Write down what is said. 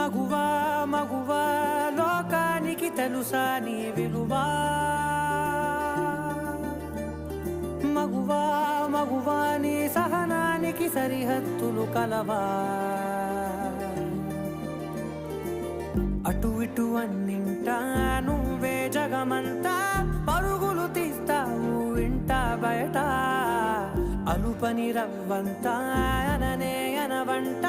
మగువా మగువా లోకానికి తెలుసా నీ విలువా మగువా మగువా నీ సహనానికి సరిహద్దులు కలవా అటు ఇటు అన్నింటా నువ్వే జగమంతా పరుగులు తీస్తావు ఇంట బయట అలుపని రవ్వంతా అననే అనవంట